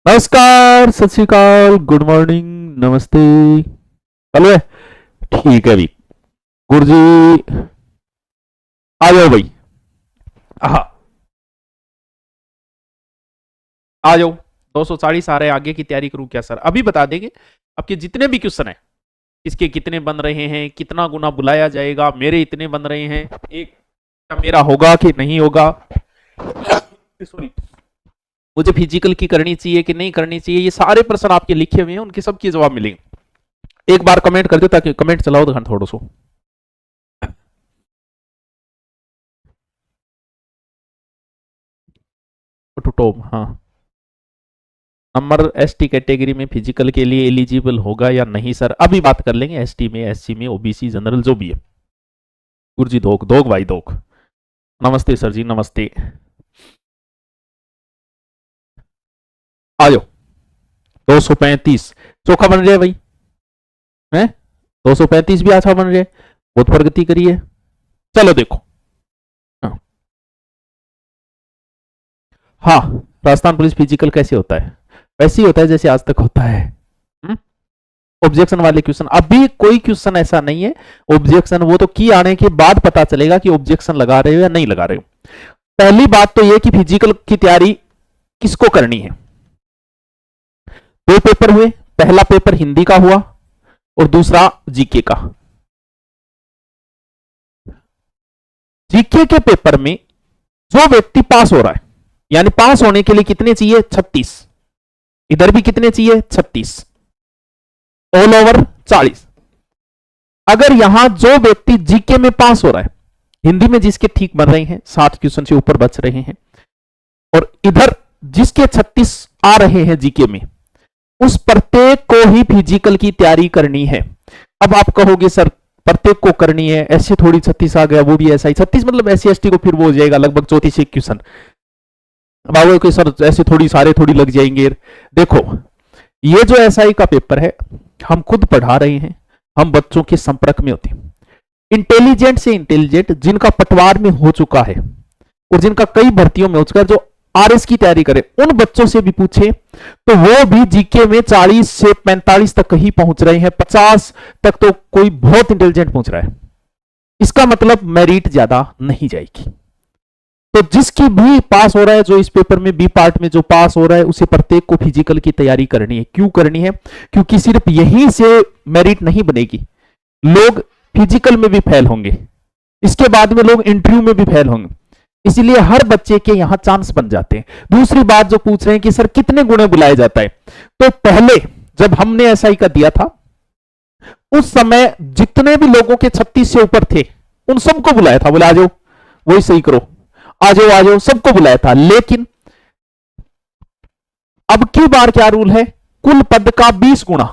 नमस्कार, सत श्री अकाल, गुड मॉर्निंग, नमस्ते। चलो है, ठीक है भी। गुरु जी आ जाओ भाई। हाँ, आ जाओ। 240 आ रहे हैं, आगे की तैयारी करूं क्या सर? अभी बता देंगे आपके जितने भी क्वेश्चन है, किसके कितने बन रहे हैं, कितना गुना बुलाया जाएगा, मेरे इतने बन रहे हैं, एक मेरा होगा कि नहीं होगा, सॉरी, मुझे फिजिकल की करनी चाहिए कि नहीं करनी चाहिए, ये सारे प्रश्न आपके लिखे हुए हैं, उनके सबके जवाब मिलेंगे। एक बार कमेंट कर दो ताकि कमेंट चलाओ तो थोड़ा सो टू टॉप। हाँ, नंबर एसटी कैटेगरी में फिजिकल के लिए एलिजिबल होगा या नहीं सर? अभी बात कर लेंगे। एसटी में, एससी में, ओबीसी, जनरल, जो भी है। गुरुजी दोग दोग भाई दोग। नमस्ते सर जी, नमस्ते। आ जाओ। 235 चोखा बन रहा है भाई, है 235 भी अच्छा बन रहा है, बहुत प्रगति करी है। चलो देखो। हाँ, हाँ, राजस्थान पुलिस फिजिकल कैसे होता है? वैसे ही होता है जैसे आज तक होता है। ऑब्जेक्शन वाले क्वेश्चन, अभी कोई क्वेश्चन ऐसा नहीं है। ऑब्जेक्शन वो तो की आने के बाद पता चलेगा कि ऑब्जेक्शन लगा रहे हो या नहीं लगा रहे हो। पहली बात तो ये कि फिजिकल की तैयारी किसको करनी है। दो पेपर हुए, पहला पेपर हिंदी का हुआ और दूसरा जीके का। जीके के पेपर में जो व्यक्ति पास हो रहा है, यानी पास होने के लिए कितने चाहिए? 36। इधर भी कितने चाहिए? 36। All over 40। अगर यहां जो व्यक्ति जीके में पास हो रहा है, हिंदी में जिसके ठीक बन रहे हैं, 7 क्वेश्चन से ऊपर बच रहे हैं, और इधर जिसके 36 आ रहे हैं जीके में, उस प्रत्येक को ही फिजिकल की तैयारी करनी है। अब आप कहोगे सर प्रत्येक को करनी है, ऐसे थोड़ी 36 आ गया, वो भी ऐसा ही 36, मतलब एससी एसटी को फिर वो हो जाएगा लगभग 34 क्वेश्चन। बाबू के सर ऐसे थोड़ी सारे थोड़ी लग जाएंगे। देखो, ये जो एसआई का पेपर है, हम खुद पढ़ा रहे हैं, हम बच्चों के संपर्क में होते हैं, इंटेलिजेंट से इंटेलिजेंट, जिनका पटवार में हो चुका है और जिनका कई भर्तियों में हो चुका है, जो आरएस की तैयारी करे, उन बच्चों से भी पूछे तो वो भी जीके में 40 से 45 तक ही पहुंच रहे हैं, 50 तक तो कोई बहुत इंटेलिजेंट पहुंच रहा है। इसका मतलब मेरिट ज्यादा नहीं जाएगी। तो जिसकी भी पास हो रहा है, जो इस पेपर में बी पार्ट में जो पास हो रहा है, उसे प्रत्येक को फिजिकल की तैयारी करनी है। क्यों करनी है? क्योंकि सिर्फ यहीं से मेरिट नहीं बनेगी, लोग फिजिकल में भी फेल होंगे, इसके बाद में लोग इंटरव्यू में भी फेल होंगे, इसलिए हर बच्चे के यहां चांस बन जाते हैं। दूसरी बात जो पूछ रहे हैं कि सर कितने गुणे बुलाया जाता है, तो पहले जब हमने एसआई का दिया था, उस समय जितने भी लोगों के 36 से ऊपर थे, उन सबको बुलाया था, बोले आ जाओ, वही सही करो, आ जाओ आ जाओ, सबको बुलाया था। लेकिन अब की बार क्या रूल है? कुल पद का 20 गुना,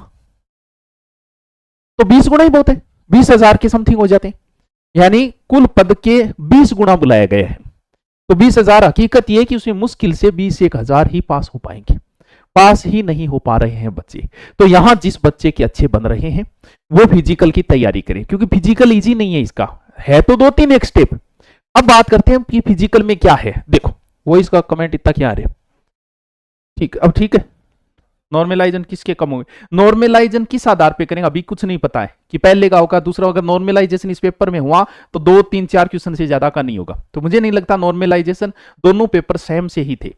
तो 20 गुना ही बहुत है, 20,000 के समथिंग हो जाते हैं, यानी कुल पद के 20 गुना बुलाया गया है। तो 20,000, हकीकत यह कि उसमें मुश्किल से 20-1,000 ही पास हो पाएंगे, पास ही नहीं हो पा रहे हैं बच्चे। तो यहां जिस बच्चे के अच्छे बन रहे हैं वो फिजिकल की तैयारी करें, क्योंकि फिजिकल इजी नहीं है, इसका है तो 2-3 एक स्टेप। अब बात करते हैं कि फिजिकल में क्या है। देखो, वो इसका कमेंट इतना क्या आ रहा है, ठीक, अब ठीक है। नॉर्मलाइजन किसके कम होंगे? नॉर्मलाइजन किस आधार पे करेंगे अभी कुछ नहीं पता है कि पहले का होगा, दूसरा होगा। नॉर्मलाइजेशन इस पेपर में हुआ तो 2-3-4 क्वेश्चन से ज्यादा का नहीं होगा, तो मुझे नहीं लगता नॉर्मलाइजेशन, दोनों पेपर सेम से ही थे।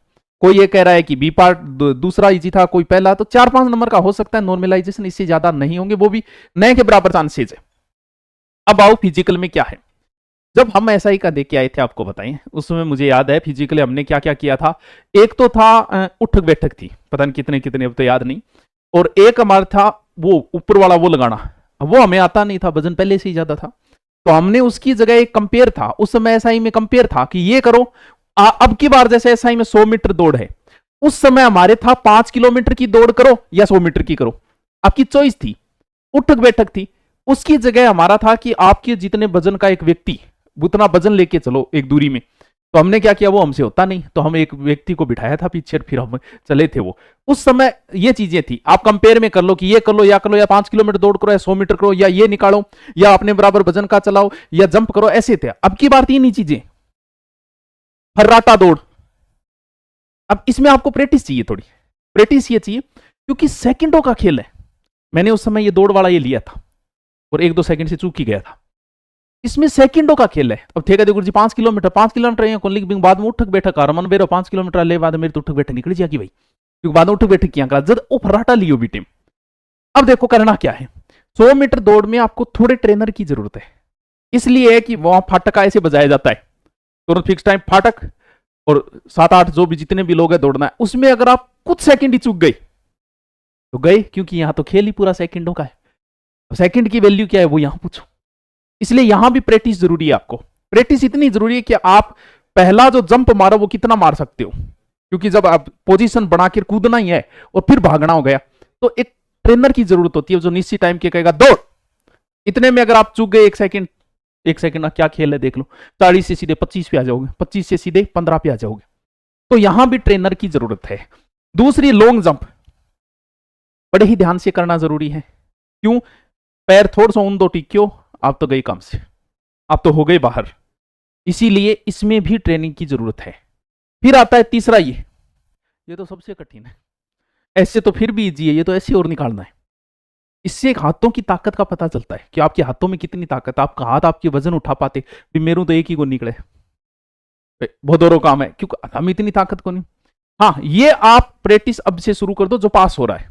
कोई ये कह रहा है कि बी पार्ट दूसरा इजी था, कोई पहला, तो 4-5 नंबर का हो सकता है नॉर्मलाइजेशन, इससे ज्यादा नहीं होंगे, वो भी नए के बराबर चांसेज है। अब आओ फिजिकल में क्या है। जब हम एसआई का देख के आए थे, आपको बताएं, उसमें मुझे याद है फिजिकली हमने क्या क्या किया था। एक तो था उठक बैठक थी, पता नहीं कितने कितने, अब तो याद नहीं, और एक हमारा था वो ऊपर वाला वो लगाना, वो हमें आता नहीं था, वजन पहले से ही ज्यादा था, तो हमने उसकी जगह एक कंपेयर था, उस समय एसआई में कंपेयर था कि ये करो। अब की बार जैसे एसआई में 100 मीटर दौड़ है, उस समय हमारे था 5 किलोमीटर की दौड़ करो या 100 मीटर की करो, आपकी चॉइस थी। उठक बैठक थी, उसकी जगह हमारा था कि आपके जितने वजन का एक व्यक्ति, उतना वजन लेके चलो एक दूरी में। तो हमने क्या किया, वो हमसे होता नहीं, तो हम एक व्यक्ति को बिठाया था पीछे, फिर हम चले थे। वो उस समय ये चीजें थी। आप कंपेयर में कर लो कि ये कर लो या 5 किलोमीटर दौड़ करो या 100 मीटर करो, या ये निकालो या अपने बराबर वजन का चलाओ या जंप करो, ऐसे थे। अब की बार 3 ही चीजें, फर्राटा दौड़। अब इसमें आपको प्रैक्टिस चाहिए थोड़ी, प्रैक्टिस ये चाहिए क्योंकि सेकंडों का खेल है। मैंने उस समय ये दौड़ वाला ये लिया था और 1-2 सेकंड से चूक ही गया था। इसमें सेकंडों का खेल है। अब ठेका दे गुरुजी 5 किलोमीटर यहाँ कोलिक बिंग बाद में उठक बैठक आ रमन बेरो 5 किलोमीटर ले बाद मेरे तो उठक बैठक निकल जाएगी भाई, क्योंकि बाद में उठक बैठक किया करा जब वो फराटा लियो भी टीम। अब देखो करना क्या है, 100 मीटर दौड़ में आपको थोड़े ट्रेनर की जरूरत है, इसलिए है कि वहां फाटक ऐसे बजाया जाता है, तुरंत फिक्स टाइम फाटक और 7-8 जो भी जितने भी लोग हैं दौड़ना है, उसमें अगर आप कुछ सेकंड ही चूक गए तो गए, क्योंकि यहां तो खेल ही पूरा सेकंडों का है। सेकंड की वैल्यू क्या है वो यहां पूछो, इसलिए यहां भी प्रैक्टिस जरूरी है। आपको प्रैक्टिस इतनी जरूरी है कि आप पहला जो जंप मारो वो कितना मार सकते हो, क्योंकि जब आप पोजीशन बनाकर कूदना ही है और फिर भागना हो गया तो एक ट्रेनर की जरूरत होती है जो निश्चित टाइम के कहेगा दौड़, इतने में अगर आप चूक गए 1 सेकंड क्या खेल है देख लो, 40 से सीधे 25 पे आ जाओगे, 25 से सीधे 15 पे आ जाओगे। तो यहां भी ट्रेनर की जरूरत है। दूसरी लॉन्ग जंप बड़े ही ध्यान से करना जरूरी है। क्यों? पैर थोड़ा सा उन दो टिक्यो, आप तो गए काम से, आप तो हो गए बाहर, इसीलिए इसमें भी ट्रेनिंग की जरूरत है। फिर आता है तीसरा, ये तो सबसे कठिन है, ऐसे तो फिर भी इजी है, ये तो ऐसे और निकालना है। इससे एक हाथों की ताकत का पता चलता है कि आपके हाथों में कितनी ताकत, आपका हाथ आपके वजन उठा पाते, मेरू तो एक ही को निकले, बहुत औरों काम है, क्योंकि हम इतनी ताकत को नहीं। हाँ, ये आप प्रैक्टिस अब से शुरू कर दो जो पास हो रहा है,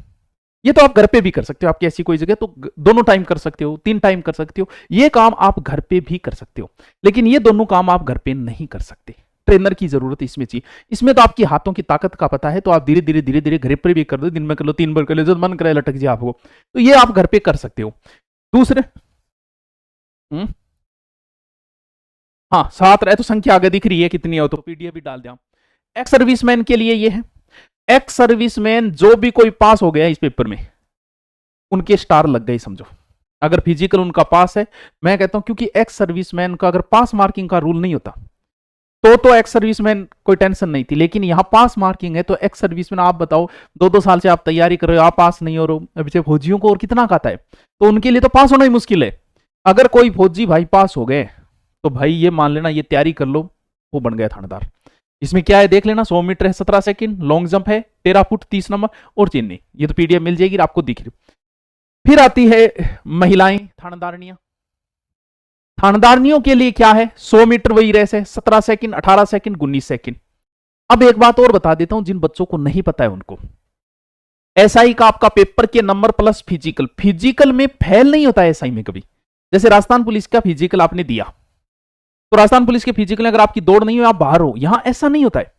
ये तो आप घर पे भी कर सकते हो, आपकी ऐसी कोई जगह तो दोनों टाइम कर सकते हो, 3 टाइम कर सकते हो, ये काम आप घर पे भी कर सकते हो, लेकिन ये दोनों काम आप घर पे नहीं कर सकते, ट्रेनर की जरूरत इसमें चाहिए। इसमें तो आपकी हाथों की ताकत का पता है, तो आप धीरे धीरे घर पे भी कर दो, दिन में कर लो, 3 बार कर लो, जब मन करे लटक जाए आपको, तो ये आप घर पे कर सकते हो। दूसरे हाँ 7 रहे तो संख्या आगे दिख रही है कितनी है, तो पीडीएफ भी डाल दिया। एक्स सर्विसमैन के लिए ये है, एक्स सर्विसमैन जो भी कोई पास हो गया इस पेपर में उनके स्टार लग गए समझो, अगर फिजिकल उनका पास है। मैं कहता हूं क्योंकि एक्स सर्विसमैन का अगर पास मार्किंग का रूल नहीं होता तो एक्स सर्विसमैन कोई टेंशन नहीं थी, लेकिन यहां पास मार्किंग है तो एक्स सर्विसमैन आप बताओ 2-2 साल से आप तैयारी कर रहे हो, आप पास नहीं हो रहे हो, अभी फौजियों को और कितना आता है, तो उनके लिए तो पास होना ही मुश्किल है। अगर कोई फौजी भाई पास हो गए तो भाई ये मान लेना ये तैयारी कर लो, वो बन गया थानेदार। इसमें क्या है देख लेना, 100 मीटर है 17 सेकंड, लॉन्ग जंप है 13 फुट 30 नंबर और चेन्नई, ये तो पीडीएफ मिल जाएगी आपको दिख रही। फिर आती है महिलाएं थानेदारनियां, थानेदारनियों के लिए क्या है, 100 मीटर वही रेस है 17 सेकंड 18 सेकंड 19 सेकंड। अब एक बात और बता देता हूं जिन बच्चों को नहीं पता है उनको, एसआई का आपका पेपर के नंबर प्लस फिजिकल में फेल नहीं होता है एसआई में कभी। जैसे राजस्थान पुलिस का फिजिकल आपने दिया तो राजस्थान पुलिस के फिजिकल में अगर आपकी दौड़ नहीं हो आप बाहर हो, यहां ऐसा नहीं होता है।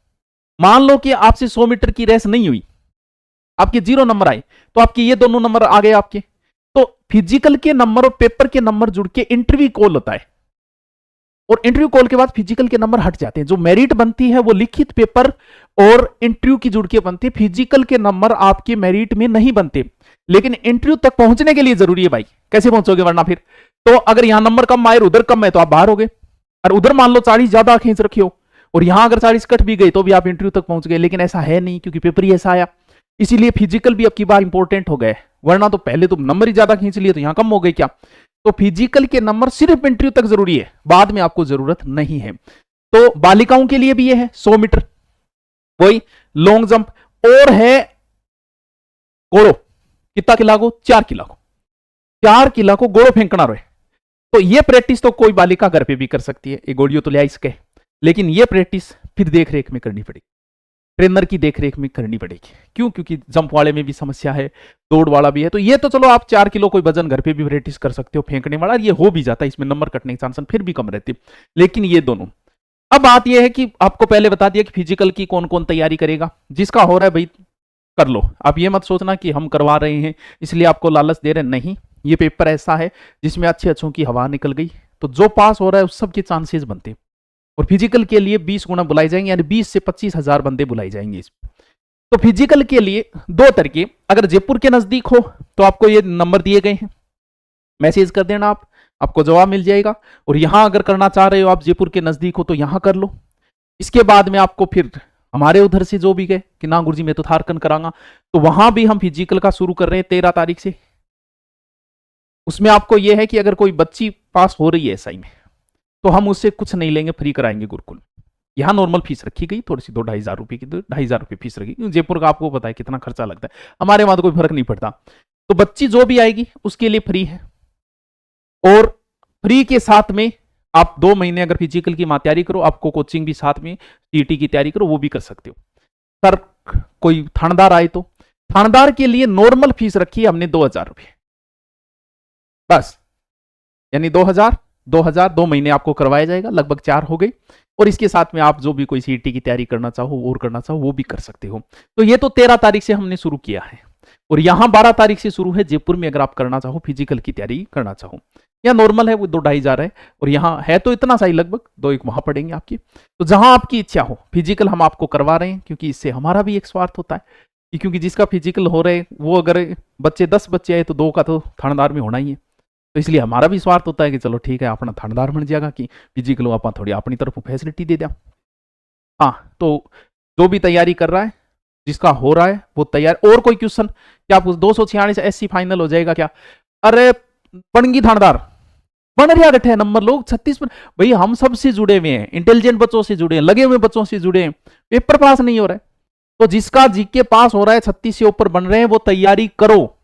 मान लो कि आपसे 100 मीटर की रेस नहीं हुई, आपके 0 नंबर आए, तो आपके ये दोनों नंबर आ गए आपके, तो फिजिकल के नंबर और पेपर के नंबर जुड़ के इंटरव्यू कॉल होता है, और इंटरव्यू कॉल के बाद फिजिकल के नंबर हट जाते हैं। जो मेरिट बनती है वो लिखित पेपर और इंटरव्यू की जुड़ के बनती है, फिजिकल के नंबर आपके मेरिट में नहीं बनते, लेकिन इंटरव्यू तक पहुंचने के लिए जरूरी है भाई, कैसे पहुंचोगे वरना फिर तो अगर यहां नंबर कम आए उधर कम है तो आप बाहर हो गए, और उधर मान लो 40 ज्यादा खींच रखे हो और यहां अगर 40 कट भी गई तो भी आप इंटरव्यू तक पहुंच गए, लेकिन ऐसा है नहीं क्योंकि पेपर ही ऐसा आया, इसीलिए फिजिकल भी अब की बार इंपॉर्टेंट हो गए, वरना तो पहले तो नंबर ही ज्यादा खींच लिए तो यहां कम हो गए क्या। तो फिजिकल के नंबर सिर्फ इंटरव्यू तक जरूरी है, बाद में आपको जरूरत नहीं है। तो बालिकाओं के लिए भी ये है 100 मीटर वही लॉन्ग जंप, और है गोड़ो, कितना किला को 4 किला को 4 किला को गोड़ो फेंकना रहे, तो ये प्रैक्टिस तो कोई बालिका घर पे भी कर सकती है, ये गोड़ियों तो ले इसके, लेकिन ये प्रैक्टिस फिर देखरेख में करनी पड़ेगी, ट्रेनर की देखरेख में करनी पड़ेगी। क्यों? क्योंकि जंप वाले में भी समस्या है, दौड़ वाला भी है, तो ये तो चलो आप 4 किलो कोई वजन घर पे भी प्रैक्टिस कर सकते हो फेंकने वाला, ये हो भी जाता है, इसमें नंबर कटने के चांस फिर भी कम रहते, लेकिन ये दोनों। अब बात यह है कि आपको पहले बता दिया कि फिजिकल की कौन कौन तैयारी करेगा, जिसका हो रहा है भाई कर लो, आप ये मत सोचना कि हम करवा रहे हैं इसलिए आपको लालच दे रहे, नहीं, ये पेपर ऐसा है जिसमें अच्छों की हवा निकल गई, तो जो पास हो रहा है उस सबके चांसेस बनते हैं, और फिजिकल के लिए 20 गुना बुलाए जाएंगे, यानी 20 से 25 हजार बंदे बुलाए जाएंगे इसमें। तो फिजिकल के लिए 2 तरीके, अगर जयपुर के नजदीक हो तो आपको ये नंबर दिए गए हैं, मैसेज कर देना आपको जवाब मिल जाएगा, और यहां अगर करना चाह रहे हो आप जयपुर के नजदीक हो तो यहां कर लो। इसके बाद में आपको फिर हमारे उधर से जो भी गए कि ना गुरुजी मैं तो थारकन करांगा, तो वहां भी हम फिजिकल का शुरू कर रहे हैं 13 तारीख से। उसमें आपको यह है कि अगर कोई बच्ची पास हो रही है एसआई में तो हम उससे कुछ नहीं लेंगे, फ्री कराएंगे गुरुकुल, यहाँ नॉर्मल फीस रखी गई थोड़ी सी, 2-2,500 रुपये की, तो 2,500 रुपये फीस रखी, क्योंकि जयपुर का आपको पता है कितना खर्चा लगता है, हमारे वहां तो कोई फर्क नहीं पड़ता। तो बच्ची जो भी आएगी उसके लिए फ्री है, और फ्री के साथ में आप 2 महीने अगर फिजिकल की तैयारी करो, आपको कोचिंग भी साथ में, सीटी की तैयारी करो वो भी कर सकते हो। सर कोई थानेदार आए तो थानेदार के लिए नॉर्मल फीस रखी है हमने 2,000 रुपये बस, यानी 2,000 2 महीने आपको करवाया जाएगा, लगभग 4 हो गई। और इसके साथ में आप जो भी कोई सीटी की तैयारी करना चाहो और करना चाहो वो भी कर सकते हो। तो ये तो 13 तारीख से हमने शुरू किया है, और यहां 12 तारीख से शुरू है जयपुर में, अगर आप करना चाहो फिजिकल की तैयारी करना चाहो। या नॉर्मल है वो 2-2,500 है, और यहाँ है तो इतना सा ही लगभग, 2-1 वहां पड़ेंगे आपकी। तो जहां आपकी इच्छा हो, फिजिकल हम आपको करवा रहे हैं, क्योंकि इससे हमारा भी एक स्वार्थ होता है कि क्योंकि जिसका फिजिकल हो रहे वो अगर बच्चे 10 बच्चे आए तो 2 का तो थानेदार में होना ही है। तो इसलिए हमारा भी स्वार्थ होता है कि चलो ठीक है अपना थानेदार बन जाएगा, कि फिजिकल आप थोड़ी अपनी तरफ फैसिलिटी दे दिया। हाँ, तो जो भी तैयारी कर रहा है, जिसका हो रहा है वो तैयार। और कोई क्वेश्चन? क्या आप 246 SC फाइनल हो जाएगा क्या? अरे बनगी थानेदार, बन रहा गठे नंबर लोग 36 पर। भाई हम सबसे जुड़े हुए हैं, इंटेलिजेंट बच्चों से जुड़े हैं, लगे हुए बच्चों से जुड़े हैं, पेपर पास नहीं हो रहा है। तो जिसका जीके पास हो रहा है, 36 से ऊपर बन रहे हैं, वो तैयारी करो।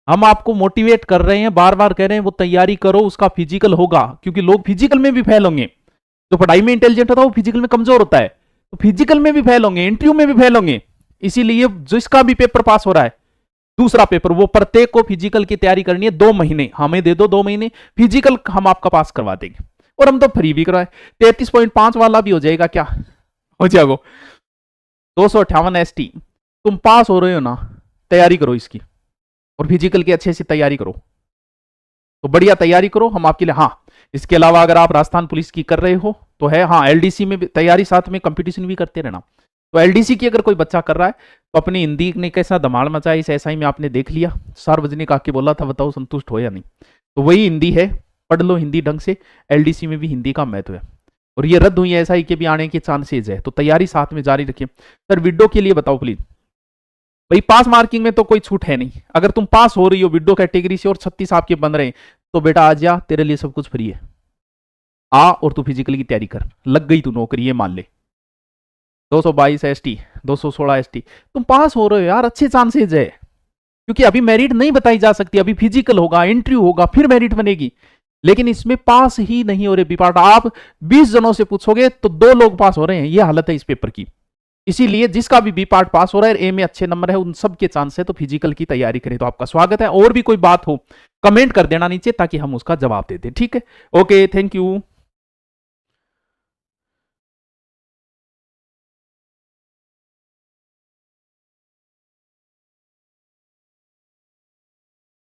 हम आपको मोटिवेट कर रहे हैं, बार बार कह रहे हैं वो तैयारी करो, उसका फिजिकल होगा, क्योंकि लोग फिजिकल में भी फेल होंगे। जो पढ़ाई में इंटेलिजेंट होता है वो फिजिकल में कमजोर होता है, तो फिजिकल में भी फेल होंगे, इंटरव्यू में भी फेल होंगे। इसीलिए जिसका भी पेपर पास हो रहा है, दूसरा पेपर, वो प्रत्येक को फिजिकल की तैयारी करनी है। 2 महीने हमें दे दो, 2 महीने फिजिकल हम आपका पास करवा देंगे, और हम तो फ्री भी करवाए। 33.5 वाला भी हो जाएगा, क्या हो जाएगा? 258 ST। तुम पास हो रहे हो ना, तैयारी करो इसकी, और फिजिकल की अच्छे से तैयारी करो। तो बढ़िया तैयारी करो हम आपके लिए। हाँ, इसके अलावा अगर आप राजस्थान पुलिस की कर रहे हो तो है, हाँ LDC में भी तैयारी, साथ में कंपटीशन भी करते रहना। तो LDC की अगर कोई बच्चा कर रहा है तो अपनी हिंदी ने कैसा धमाल मचाया इस SI में आपने देख लिया, सार्वजनिक आके बोला था, बताओ संतुष्ट हो या नहीं? तो वही हिंदी है, पढ़ लो हिंदी ढंग से। LDC में भी हिंदी का महत्व है, और ये रद्द हुई है SI के भी आने के चांसेज है, तो तैयारी साथ में जारी रखिए। सर विडो के लिए बताओ प्लीज। भाई पास मार्किंग में तो कोई छूट है नहीं, अगर तुम पास हो रही हो विडो कैटेगरी से और 36 आपके बन रहे हैं, तो बेटा आ जा, तेरे लिए सब कुछ फ्री है, आ और तू फिजिकल की तैयारी कर, लग गई तू नौकरी, ये मान ले। 222 ST, 216 ST, तुम पास हो रहे हो यार, अच्छे चांसेज है, क्योंकि अभी मेरिट नहीं बताई जा सकती, अभी फिजिकल होगा, इंटरव्यू होगा, फिर मेरिट बनेगी। लेकिन इसमें पास ही नहीं हो रहे बी पार्ट। आप 20 जनों से पूछोगे तो 2 लोग पास हो रहे हैं, ये हालत है इस पेपर की। इसीलिए जिसका भी बी पार्ट पास हो रहा है, ए में अच्छे नंबर है, उन सब के चांस है, तो फिजिकल की तैयारी करें। तो आपका स्वागत है, और भी कोई बात हो कमेंट कर देना नीचे, ताकि हम उसका जवाब दे दें। ठीक है, ओके, थैंक यू।